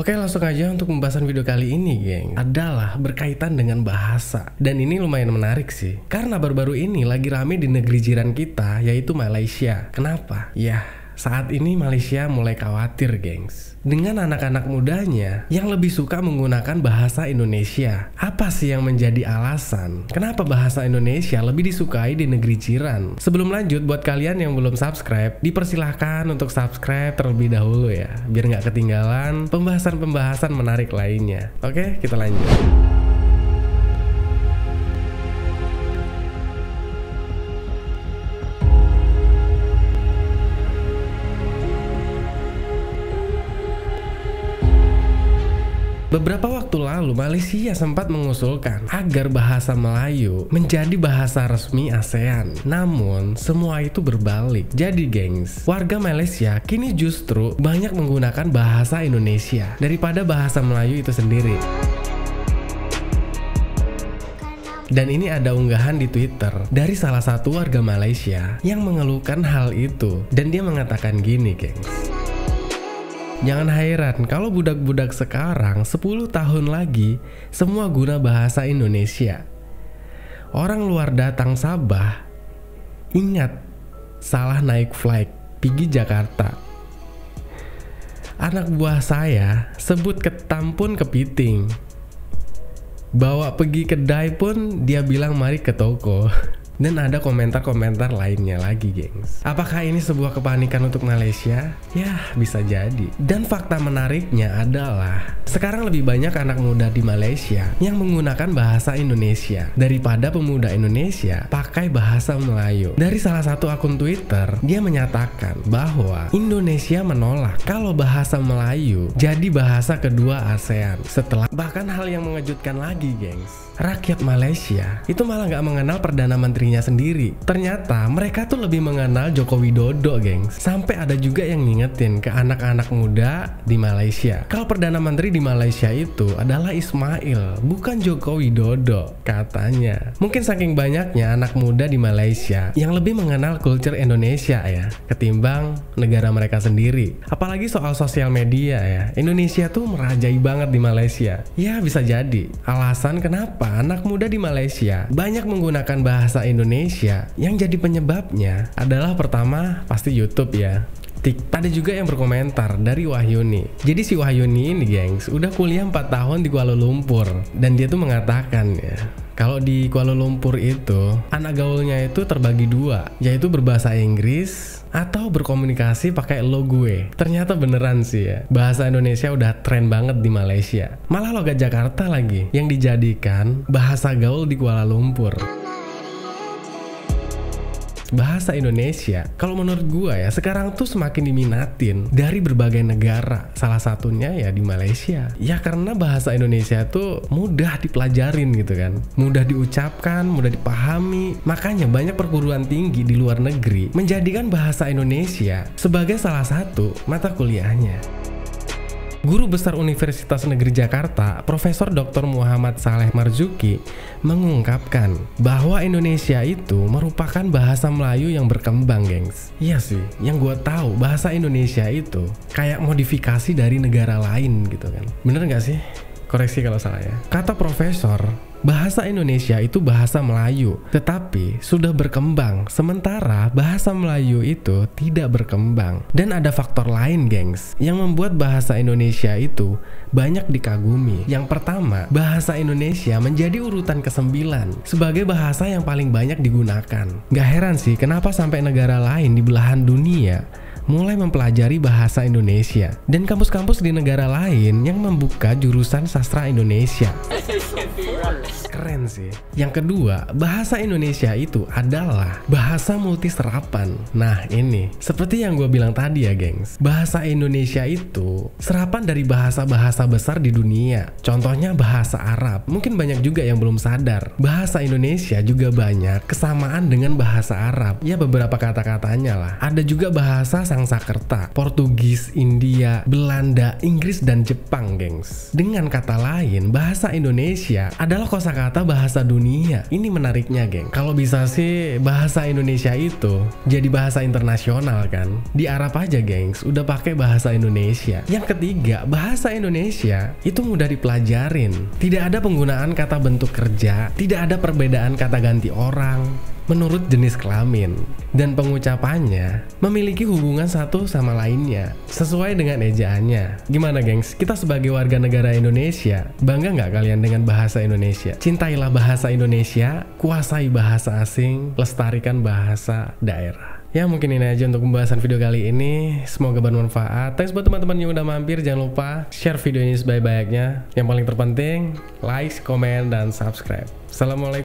Oke, langsung aja untuk pembahasan video kali ini, geng. Adalah berkaitan dengan bahasa. Dan ini lumayan menarik sih. Karena baru-baru ini lagi rame di negeri jiran kita, yaitu Malaysia. Kenapa? Ya, saat ini Malaysia mulai khawatir, gengs. Dengan anak-anak mudanya yang lebih suka menggunakan bahasa Indonesia. Apa sih yang menjadi alasan kenapa bahasa Indonesia lebih disukai di negeri jiran? Sebelum lanjut, buat kalian yang belum subscribe, dipersilahkan untuk subscribe terlebih dahulu ya, biar nggak ketinggalan pembahasan-pembahasan menarik lainnya. Oke, kita lanjut. Beberapa waktu lalu, Malaysia sempat mengusulkan agar bahasa Melayu menjadi bahasa resmi ASEAN. Namun, semua itu berbalik. Jadi, gengs, warga Malaysia kini justru banyak menggunakan bahasa Indonesia daripada bahasa Melayu itu sendiri. Dan ini ada unggahan di Twitter dari salah satu warga Malaysia yang mengeluhkan hal itu. Dan dia mengatakan gini, gengs. Jangan heran kalau budak-budak sekarang 10 tahun lagi semua guna bahasa Indonesia. Orang luar datang Sabah, ingat, salah naik flight, pergi Jakarta. Anak buah saya sebut ketam pun kepiting. Bawa pergi kedai pun dia bilang mari ke toko. Dan ada komentar-komentar lainnya lagi, gengs. Apakah ini sebuah kepanikan untuk Malaysia? Ya, bisa jadi. Dan fakta menariknya adalah sekarang lebih banyak anak muda di Malaysia yang menggunakan bahasa Indonesia daripada pemuda Indonesia pakai bahasa Melayu. Dari salah satu akun Twitter, dia menyatakan bahwa Indonesia menolak kalau bahasa Melayu jadi bahasa kedua ASEAN. Setelah bahkan hal yang mengejutkan lagi, gengs, rakyat Malaysia itu malah nggak mengenal Perdana Menterinya sendiri. Ternyata mereka tuh lebih mengenal Joko Widodo, gengs. Sampai ada juga yang ngingetin ke anak-anak muda di Malaysia kalau Perdana Menteri di Malaysia itu adalah Ismail, bukan Joko Widodo, katanya. Mungkin saking banyaknya anak muda di Malaysia yang lebih mengenal culture Indonesia ya, ketimbang negara mereka sendiri. Apalagi soal sosial media ya, Indonesia tuh merajai banget di Malaysia. Ya, bisa jadi alasan kenapa anak muda di Malaysia banyak menggunakan bahasa Indonesia. Yang jadi penyebabnya adalah pertama pasti YouTube ya. Ada juga yang berkomentar dari Wahyuni. Jadi si Wahyuni ini, gengs, udah kuliah 4 tahun di Kuala Lumpur. Dan dia tuh mengatakan ya, kalau di Kuala Lumpur itu anak gaulnya itu terbagi dua, yaitu berbahasa Inggris atau berkomunikasi pakai lo gue. Ternyata beneran sih ya, bahasa Indonesia udah tren banget di Malaysia. Malah logat Jakarta lagi yang dijadikan bahasa gaul di Kuala Lumpur. Bahasa Indonesia, kalau menurut gua ya, sekarang tuh semakin diminatin dari berbagai negara. Salah satunya ya di Malaysia. Ya karena bahasa Indonesia tuh mudah dipelajarin gitu kan, mudah diucapkan, mudah dipahami. Makanya banyak perguruan tinggi di luar negeri menjadikan bahasa Indonesia sebagai salah satu mata kuliahnya. Guru Besar Universitas Negeri Jakarta, Profesor Dr. Muhammad Saleh Marzuki, mengungkapkan bahwa Indonesia itu merupakan bahasa Melayu yang berkembang, gengs. Iya sih, yang gue tahu bahasa Indonesia itu kayak modifikasi dari negara lain gitu kan. Bener nggak sih? Koreksi kalau salah ya. Kata Profesor, bahasa Indonesia itu bahasa Melayu, tetapi sudah berkembang, sementara bahasa Melayu itu tidak berkembang. Dan ada faktor lain, gengs, yang membuat bahasa Indonesia itu banyak dikagumi. Yang pertama, bahasa Indonesia menjadi urutan ke-9 sebagai bahasa yang paling banyak digunakan. Gak heran sih kenapa sampai negara lain di belahan dunia mulai mempelajari bahasa Indonesia, dan kampus-kampus di negara lain yang membuka jurusan sastra Indonesia. Keren sih. Yang kedua, bahasa Indonesia itu adalah bahasa multiserapan. Nah ini, seperti yang gue bilang tadi ya, gengs, bahasa Indonesia itu serapan dari bahasa-bahasa besar di dunia. Contohnya bahasa Arab. Mungkin banyak juga yang belum sadar, bahasa Indonesia juga banyak kesamaan dengan bahasa Arab. Ya beberapa kata-katanya lah. Ada juga bahasa Sanskerta, Portugis, India, Belanda, Inggris, dan Jepang, gengs. Dengan kata lain, bahasa Indonesia adalah kosakata kosakata bahasa dunia. Ini menariknya, geng. Kalau bisa sih bahasa Indonesia itu jadi bahasa internasional kan. Di Arab aja, gengs, udah pakai bahasa Indonesia. Yang ketiga, bahasa Indonesia itu mudah dipelajarin. Tidak ada penggunaan kata bentuk kerja, tidak ada perbedaan kata ganti orang menurut jenis kelamin, dan pengucapannya memiliki hubungan satu sama lainnya sesuai dengan ejaannya. Gimana, gengs? Kita sebagai warga negara Indonesia, bangga nggak kalian dengan bahasa Indonesia? Cintailah bahasa Indonesia, kuasai bahasa asing, lestarikan bahasa daerah. Ya, mungkin ini aja untuk pembahasan video kali ini. Semoga bermanfaat. Thanks buat teman-teman yang udah mampir. Jangan lupa share video ini sebaik-baiknya. Yang paling terpenting, like, komen, dan subscribe. Assalamualaikum.